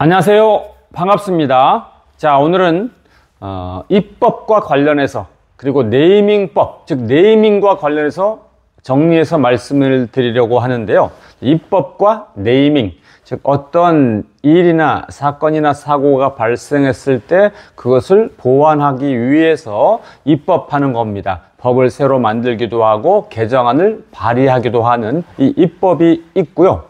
안녕하세요. 반갑습니다. 자, 오늘은 입법과 관련해서 그리고 네이밍법, 즉 네이밍과 관련해서 정리해서 말씀을 드리려고 하는데요. 입법과 네이밍, 즉 어떤 일이나 사건이나 사고가 발생했을 때 그것을 보완하기 위해서 입법하는 겁니다. 법을 새로 만들기도 하고 개정안을 발의하기도 하는 이 입법이 있고요.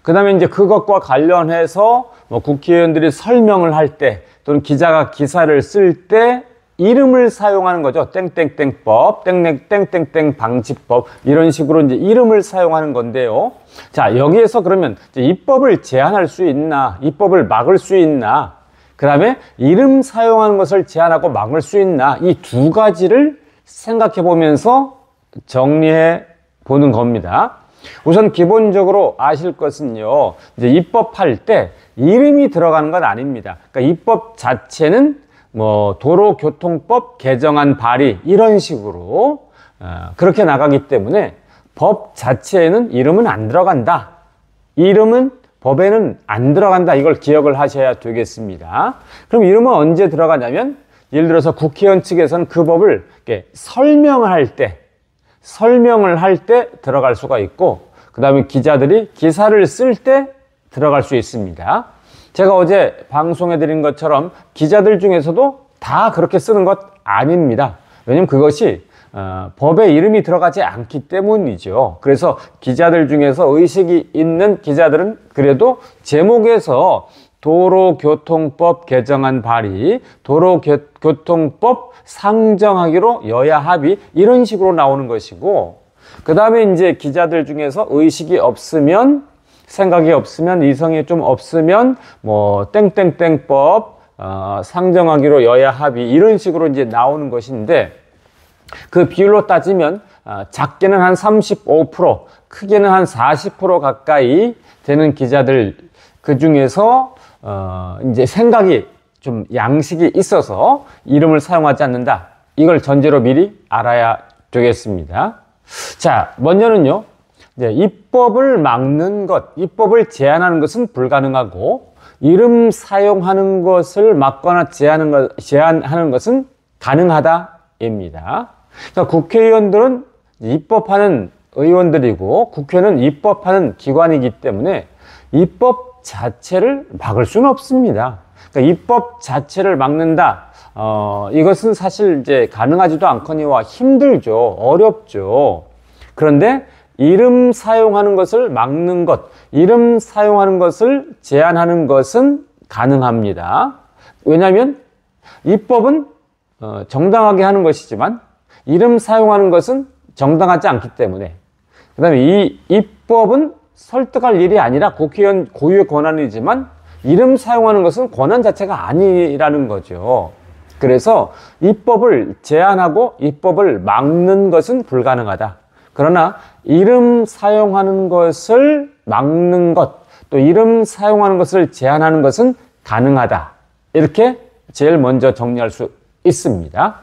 그 다음에 이제 그것과 관련해서 국회의원들이 설명을 할 때 또는 기자가 기사를 쓸 때 이름을 사용하는 거죠. 땡땡땡법, 땡땡땡 방지법, 이런 식으로 이제 이름을 사용하는 건데요. 자, 여기에서 그러면 이제 입법을 제한할 수 있나, 입법을 막을 수 있나, 그 다음에 이름 사용하는 것을 제한하고 막을 수 있나, 이 두 가지를 생각해 보면서 정리해 보는 겁니다. 우선 기본적으로 아실 것은요, 이제 입법할 때 이름이 들어가는 건 아닙니다. 그러니까 입법 자체는 도로교통법 개정안 발의 이런 식으로 그렇게 나가기 때문에 법 자체에는 이름은 안 들어간다. 이름은 법에는 안 들어간다. 이걸 기억을 하셔야 되겠습니다. 그럼 이름은 언제 들어가냐면, 예를 들어서 국회의원 측에서는 그 법을 이렇게 설명을 할 때 들어갈 수가 있고, 그 다음에 기자들이 기사를 쓸 때 들어갈 수 있습니다. 제가 어제 방송해 드린 것처럼 기자들 중에서도 다 그렇게 쓰는 것 아닙니다. 왜냐면 그것이 법에 이름이 들어가지 않기 때문이죠. 그래서 기자들 중에서 의식이 있는 기자들은 그래도 제목에서 도로교통법 개정안 발의, 도로교통법 상정하기로 여야 합의, 이런 식으로 나오는 것이고, 그 다음에 이제 기자들 중에서 의식이 없으면, 생각이 없으면, 이성이 좀 없으면 땡땡땡법 상정하기로 여야 합의, 이런 식으로 이제 나오는 것인데, 그 비율로 따지면 작게는 한 35%, 크게는 한 40% 가까이 되는 기자들, 그 중에서 이제 생각이 좀 양식이 있어서 이름을 사용하지 않는다. 이걸 전제로 미리 알아야 되겠습니다. 자, 먼저는요, 이제 입법을 막는 것, 입법을 제한하는 것은 불가능하고, 이름 사용하는 것을 막거나 제한하는 것은 가능하다입니다. 그러니까 국회의원들은 입법하는 의원들이고, 국회는 입법하는 기관이기 때문에 입법 자체를 막을 수는 없습니다. 그러니까 입법 자체를 막는다. 이것은 사실 이제 가능하지도 않거니와 힘들죠. 어렵죠. 그런데 이름 사용하는 것을 막는 것, 이름 사용하는 것을 제한하는 것은 가능합니다. 왜냐하면 입법은 정당하게 하는 것이지만 이름 사용하는 것은 정당하지 않기 때문에, 그 다음에 이 입법은 설득할 일이 아니라 국회의원 고유의 권한이지만 이름 사용하는 것은 권한 자체가 아니라는 거죠. 그래서 입법을 제한하고 입법을 막는 것은 불가능하다. 그러나 이름 사용하는 것을 막는 것, 또 이름 사용하는 것을 제한하는 것은 가능하다. 이렇게 제일 먼저 정리할 수 있습니다.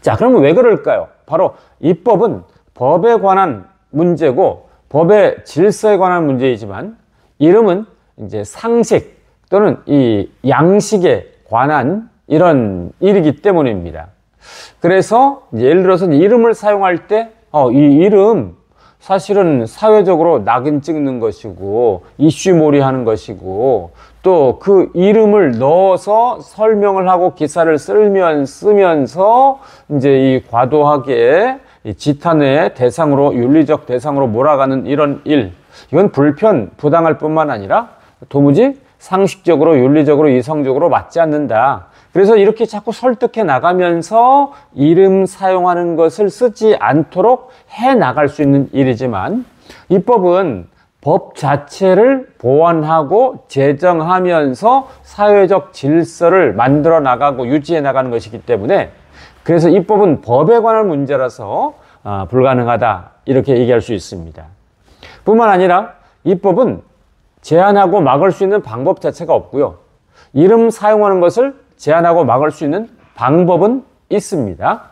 자, 그러면 왜 그럴까요? 바로 입법은 법에 관한 문제고 법의 질서에 관한 문제이지만, 이름은 이제 상식 또는 이 양식에 관한 이런 일이기 때문입니다. 그래서 예를 들어서 이름을 사용할 때 이 이름 사실은 사회적으로 낙인 찍는 것이고 이슈몰이 하는 것이고, 또 그 이름을 넣어서 설명을 하고 기사를 쓰면서 이제 이 과도하게 이 지탄의 대상으로, 윤리적 대상으로 몰아가는 이런 일, 이건 부당할 뿐만 아니라 도무지 상식적으로, 윤리적으로, 이성적으로 맞지 않는다. 그래서 이렇게 자꾸 설득해 나가면서 이름 사용하는 것을 쓰지 않도록 해 나갈 수 있는 일이지만, 입법은 법 자체를 보완하고 제정하면서 사회적 질서를 만들어 나가고 유지해 나가는 것이기 때문에, 그래서 입법은 법에 관한 문제라서 불가능하다, 이렇게 얘기할 수 있습니다. 뿐만 아니라 입법은 제한하고 막을 수 있는 방법 자체가 없고요, 이름 사용하는 것을 제한하고 막을 수 있는 방법은 있습니다.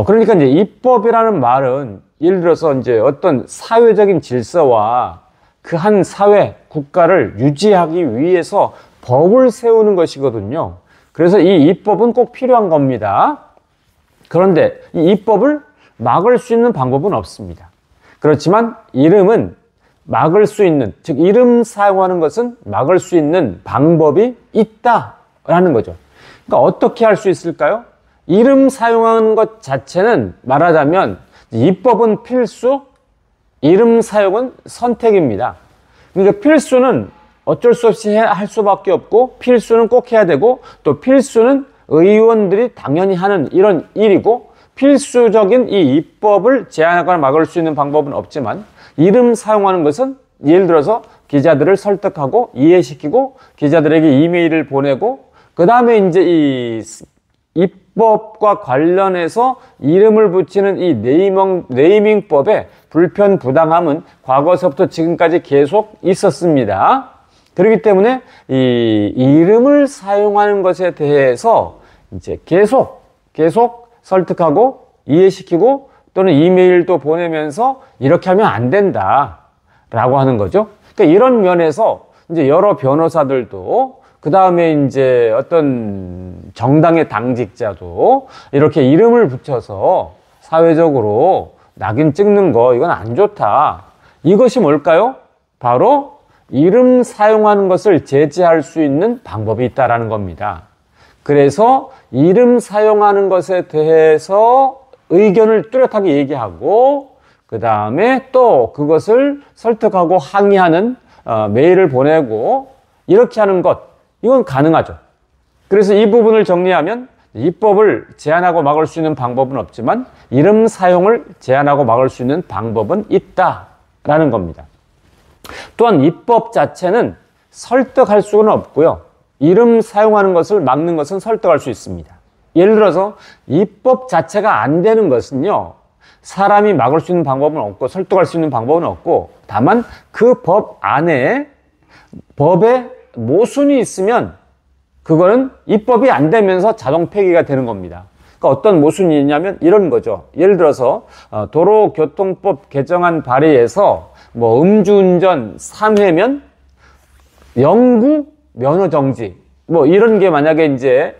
그러니까 이제 입법이라는 말은 예를 들어서 이제 어떤 사회적인 질서와 그 한 사회, 국가를 유지하기 위해서 법을 세우는 것이거든요. 그래서 이 입법은 꼭 필요한 겁니다. 그런데 이 입법을 막을 수 있는 방법은 없습니다. 그렇지만 이름은 막을 수 있는, 즉 이름 사용하는 것은 막을 수 있는 방법이 있다라는 거죠. 그러니까 어떻게 할 수 있을까요? 이름 사용하는 것 자체는 말하자면 입법은 필수, 이름 사용은 선택입니다. 그러니까 필수는 어쩔 수 없이 할 수밖에 없고, 필수는 꼭 해야 되고, 또 필수는 의원들이 당연히 하는 이런 일이고, 필수적인 이 입법을 제한하거나 막을 수 있는 방법은 없지만, 이름 사용하는 것은 예를 들어서 기자들을 설득하고 이해시키고 기자들에게 이메일을 보내고, 그 다음에 이제 이 입법과 관련해서 이름을 붙이는 이 네이밍법의 불편 부당함은 과거서부터 지금까지 계속 있었습니다. 그렇기 때문에 이 이름을 사용하는 것에 대해서 이제 계속 설득하고 이해시키고 또는 이메일도 보내면서 이렇게 하면 안 된다라고 하는 거죠. 그러니까 이런 면에서 이제 여러 변호사들도 그 다음에 이제 어떤 정당의 당직자도 이렇게 이름을 붙여서 사회적으로 낙인 찍는 거 이건 안 좋다. 이것이 뭘까요? 바로 이름 사용하는 것을 제재할 수 있는 방법이 있다라는 겁니다. 그래서 이름 사용하는 것에 대해서 의견을 뚜렷하게 얘기하고 그 다음에 또 그것을 설득하고 항의하는 메일을 보내고 이렇게 하는 것, 이건 가능하죠. 그래서 이 부분을 정리하면 입법을 제한하고 막을 수 있는 방법은 없지만 이름 사용을 제한하고 막을 수 있는 방법은 있다라는 겁니다. 또한 입법 자체는 설득할 수는 없고요. 이름 사용하는 것을 막는 것은 설득할 수 있습니다. 예를 들어서 입법 자체가 안 되는 것은요, 사람이 막을 수 있는 방법은 없고 설득할 수 있는 방법은 없고, 다만 그 법 안에 법에 모순이 있으면 그거는 입법이 안 되면서 자동 폐기가 되는 겁니다. 그러니까 어떤 모순이 있냐면 이런 거죠. 예를 들어서 도로교통법 개정안 발의에서 뭐 음주운전 3회면 영구 면허 정지 뭐 이런 게 만약에 이제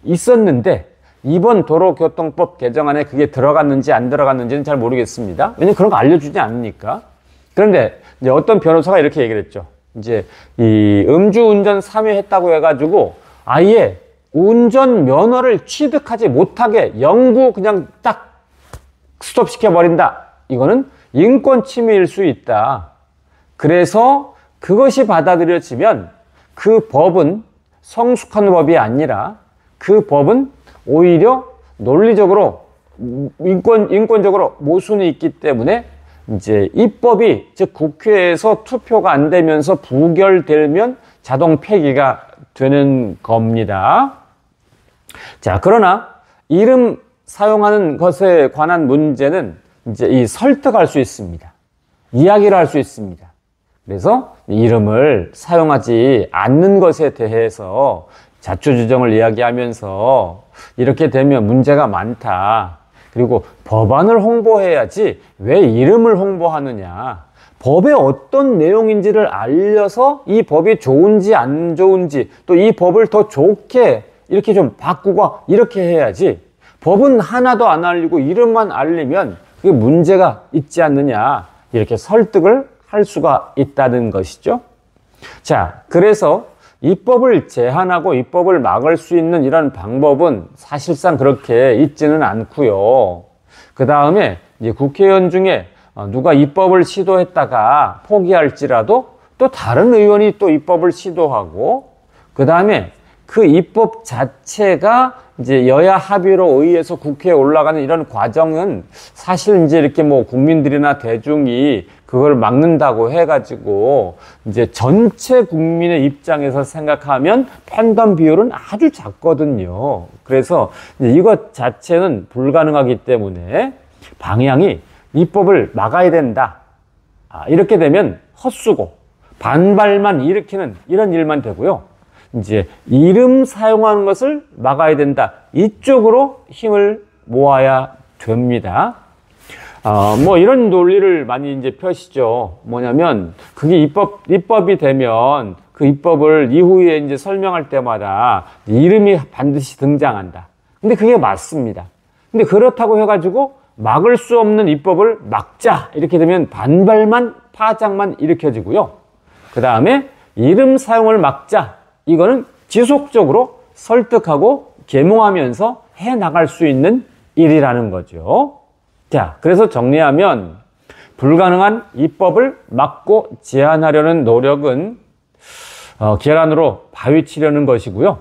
있었는데 이번 도로교통법 개정안에 그게 들어갔는지 안 들어갔는지는 잘 모르겠습니다. 왜냐면 그런 거 알려주지 않으니까. 그런데 이제 어떤 변호사가 이렇게 얘기를 했죠. 이제 이 음주운전 3회 했다고 해가지고 아예 운전 면허를 취득하지 못하게 영구 그냥 딱 스톱시켜 버린다. 이거는 인권 침해일 수 있다. 그래서 그것이 받아들여지면 그 법은 성숙한 법이 아니라 그 법은 오히려 논리적으로 인권적으로 모순이 있기 때문에 이제 입법이 즉 국회에서 투표가 안 되면서 부결되면 자동 폐기가 되는 겁니다. 자, 그러나 이름 사용하는 것에 관한 문제는 이제 이 설득할 수 있습니다. 이야기를 할 수 있습니다. 그래서 이름을 사용하지 않는 것에 대해서 자초지종을 이야기하면서 이렇게 되면 문제가 많다. 그리고 법안을 홍보해야지 왜 이름을 홍보하느냐. 법의 어떤 내용인지를 알려서 이 법이 좋은지 안 좋은지 또 이 법을 더 좋게 이렇게 좀 바꾸고 이렇게 해야지 법은 하나도 안 알리고 이름만 알리면 그게 문제가 있지 않느냐. 이렇게 설득을 할 수가 있다는 것이죠. 자, 그래서 입법을 제한하고 입법을 막을 수 있는 이런 방법은 사실상 그렇게 있지는 않고요. 그 다음에 이제 국회의원 중에 누가 입법을 시도했다가 포기할지라도 또 다른 의원이 또 입법을 시도하고 그 다음에 그 입법 자체가 이제 여야 합의로 의해서 국회에 올라가는 이런 과정은 사실 이제 이렇게 뭐 국민들이나 대중이 그걸 막는다고 해가지고 이제 전체 국민의 입장에서 생각하면 판단 비율은 아주 작거든요. 그래서 이제 이것 자체는 불가능하기 때문에 방향이 입법을 막아야 된다. 이렇게 되면 헛수고 반발만 일으키는 이런 일만 되고요. 이제 이름 사용하는 것을 막아야 된다. 이쪽으로 힘을 모아야 됩니다. 뭐 이런 논리를 많이 이제 펴시죠. 뭐냐면 그게 입법이 되면 그 입법을 이후에 이제 설명할 때마다 이름이 반드시 등장한다. 근데 그게 맞습니다. 근데 그렇다고 해가지고 막을 수 없는 입법을 막자 이렇게 되면 반발만 파장만 일으켜지고요. 그 다음에 이름 사용을 막자 이거는 지속적으로 설득하고 계몽하면서 해나갈 수 있는 일이라는 거죠. 자, 그래서 정리하면 불가능한 입법을 막고 제한하려는 노력은 계란으로 바위 치려는 것이고요.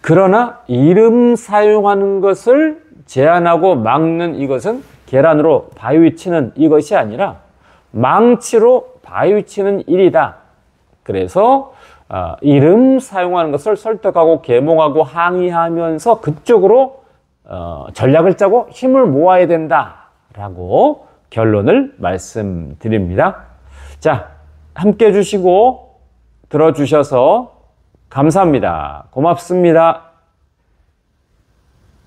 그러나 이름 사용하는 것을 제한하고 막는 이것은 계란으로 바위 치는 이것이 아니라 망치로 바위 치는 일이다. 그래서 이름 사용하는 것을 설득하고 계몽하고 항의하면서 그쪽으로 전략을 짜고 힘을 모아야 된다라고 결론을 말씀드립니다. 자, 함께 해주시고 들어주셔서 감사합니다. 고맙습니다.